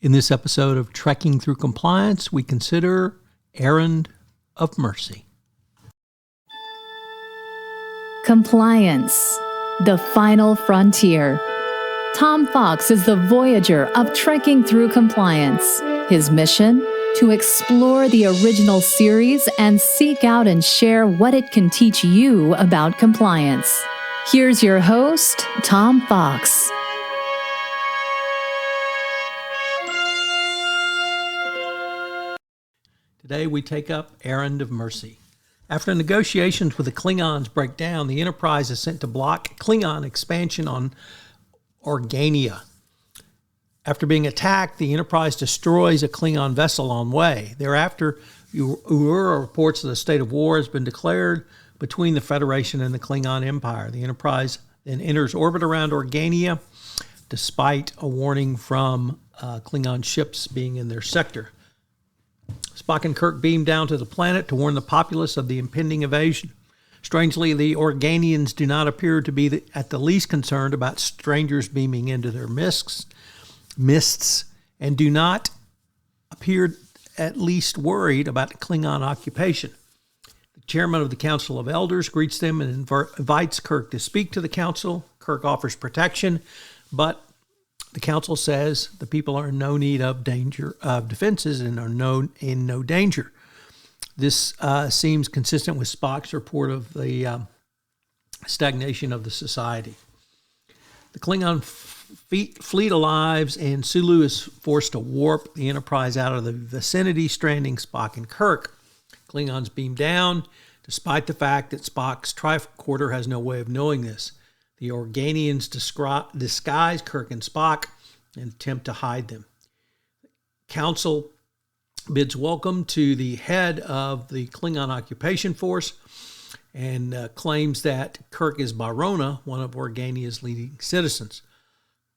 In this episode of Trekking Through Compliance, we consider Errand of Mercy. Compliance, the final frontier. Tom Fox is the voyager of Trekking Through Compliance. His mission? To explore the original series and seek out and share what it can teach you about compliance. Here's your host, Tom Fox. Today we take up Errand of Mercy. After negotiations with the Klingons break down, the Enterprise is sent to block Klingon expansion on Organia. After being attacked, the Enterprise destroys a Klingon vessel on way. Thereafter, Uhura reports that a state of war has been declared between the Federation and the Klingon Empire. The Enterprise then enters orbit around Organia, despite a warning from Klingon ships being in their sector. Spock and Kirk beam down to the planet to warn the populace of the impending invasion. Strangely, the Organians do not appear to be at the least concerned about strangers beaming into their mists, and do not appear at least worried about Klingon occupation. The chairman of the Council of Elders greets them and invites Kirk to speak to the council. Kirk offers protection, but the council says the people are in no need of defenses and are in no danger. This seems consistent with Spock's report of the stagnation of the society. The Klingon fleet arrives, and Sulu is forced to warp the Enterprise out of the vicinity, stranding Spock and Kirk. Klingons beam down, despite the fact that Spock's tricorder has no way of knowing this. The Organians disguise Kirk and Spock and attempt to hide them. Council bids welcome to the head of the Klingon occupation force and claims that Kirk is Byrona, one of Organia's leading citizens.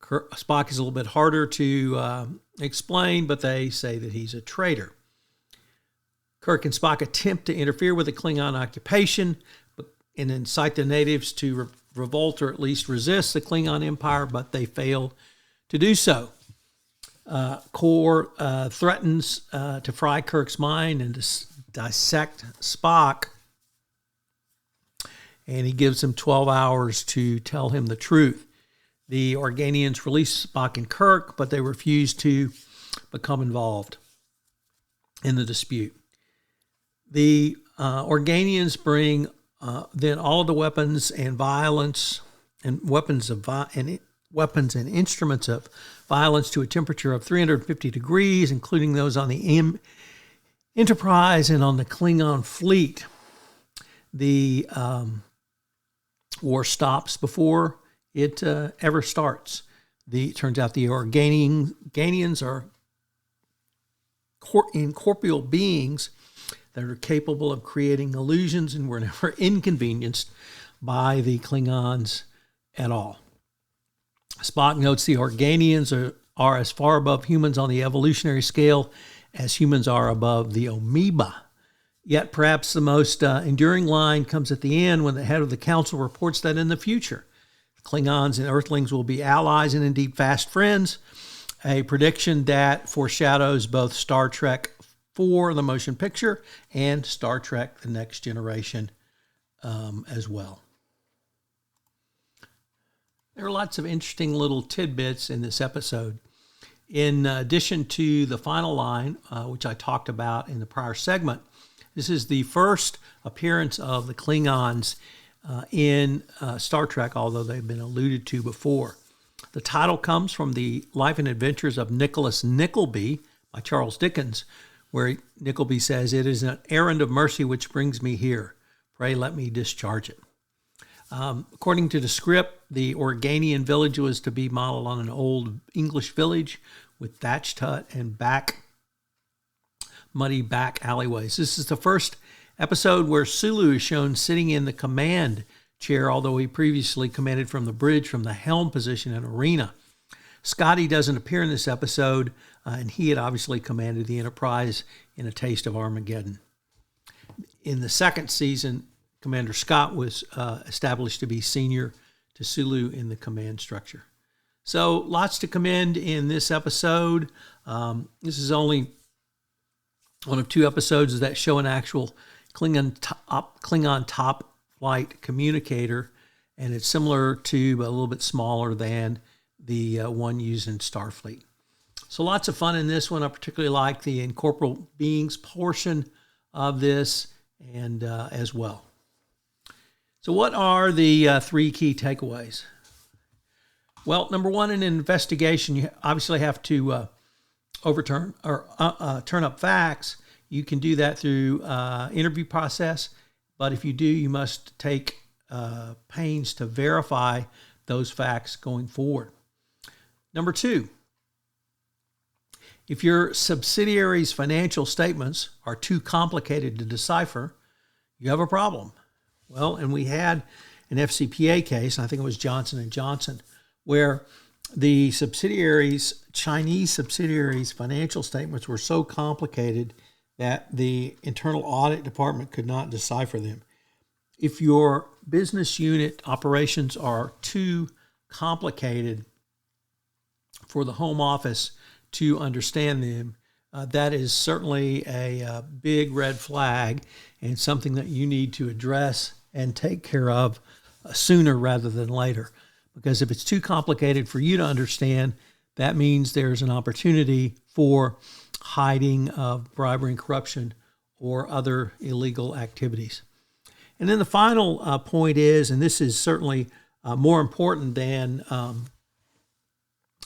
Spock is a little bit harder to explain, but they say that he's a traitor. Kirk and Spock attempt to interfere with the Klingon occupation and incite the natives to revolt or at least resist the Klingon Empire, but they fail to do so. Kor threatens to fry Kirk's mind and dissect Spock, and he gives him 12 hours to tell him the truth. The Organians release Spock and Kirk, but they refuse to become involved in the dispute. The Organians bring then all of the weapons and violence and weapons and instruments of violence to a temperature of 350 degrees, including those on the Enterprise and on the Klingon fleet. The war stops before it ever starts. It turns out the Organians are incorporeal beings that are capable of creating illusions and were never inconvenienced by the Klingons at all. Spock notes the Organians are as far above humans on the evolutionary scale as humans are above the amoeba. Yet perhaps the most enduring line comes at the end when the head of the council reports that in the future, Klingons and Earthlings will be allies and indeed fast friends, a prediction that foreshadows both Star Trek IV, the motion picture, and Star Trek The Next Generation as well. There are lots of interesting little tidbits in this episode. In addition to the final line, which I talked about in the prior segment, this is the first appearance of the Klingons in Star Trek, although they've been alluded to before. The title comes from the Life and Adventures of Nicholas Nickleby by Charles Dickens, where Nickleby says, "It is an errand of mercy which brings me here. Pray let me discharge it." According to the script, the Organian village was to be modeled on an old English village with thatched hut and muddy back alleyways. This is the first episode where Sulu is shown sitting in the command chair, although he previously commanded from the bridge from the helm position in Arena. Scotty doesn't appear in this episode, and he had obviously commanded the Enterprise in A Taste of Armageddon. In the second season, Commander Scott was established to be senior to Sulu in the command structure. So lots to commend in this episode. This is only one of 2 episodes that show an actual Klingon top flight communicator, and it's similar to, but a little bit smaller than the one used in Starfleet. So lots of fun in this one. I particularly like the incorporeal beings portion of this, and as well. So what are the 3 key takeaways? Well, number 1, in an investigation, you obviously have to overturn or turn up facts. You can do that through interview process, but if you do, you must take pains to verify those facts going forward. Number 2, if your subsidiary's financial statements are too complicated to decipher, you have a problem. Well, and we had an FCPA case, and I think it was Johnson & Johnson, where the Chinese subsidiaries' financial statements were so complicated that the internal audit department could not decipher them. If your business unit operations are too complicated for the home office to understand them, that is certainly a big red flag and something that you need to address and take care of sooner rather than later. Because if it's too complicated for you to understand, that means there's an opportunity for hiding of bribery and corruption or other illegal activities. And then the final point is, and this is certainly more important than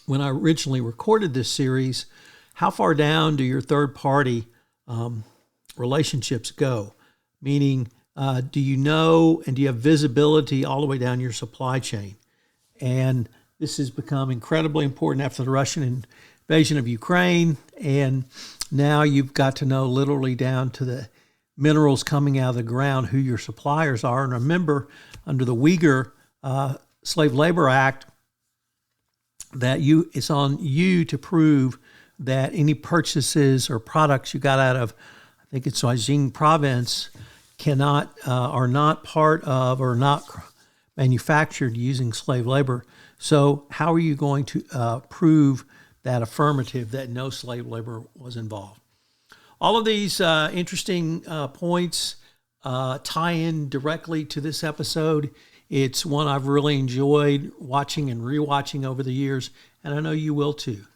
when I originally recorded this series, how far down do your third-party relationships go? Meaning, do you know and do you have visibility all the way down your supply chain? And this has become incredibly important after the Russian invasion of Ukraine. And now you've got to know literally down to the minerals coming out of the ground who your suppliers are. And remember, under the Uyghur Slave Labor Act, that it's on you to prove that any purchases or products you got out of, I think it's Xinjiang province, are not part of or not manufactured using slave labor. So how are you going to prove that affirmative that no slave labor was involved? All of these interesting points tie in directly to this episode. It's one I've really enjoyed watching and rewatching over the years, and I know you will too.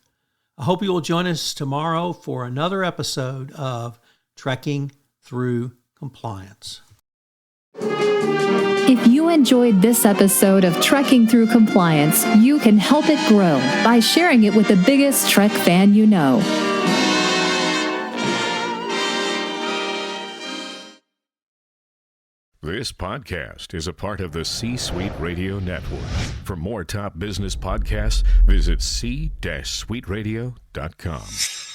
I hope you will join us tomorrow for another episode of Trekking Through Compliance. If you enjoyed this episode of Trekking Through Compliance, you can help it grow by sharing it with the biggest Trek fan you know. This podcast is a part of the C-Suite Radio Network. For more top business podcasts, visit c-suiteradio.com.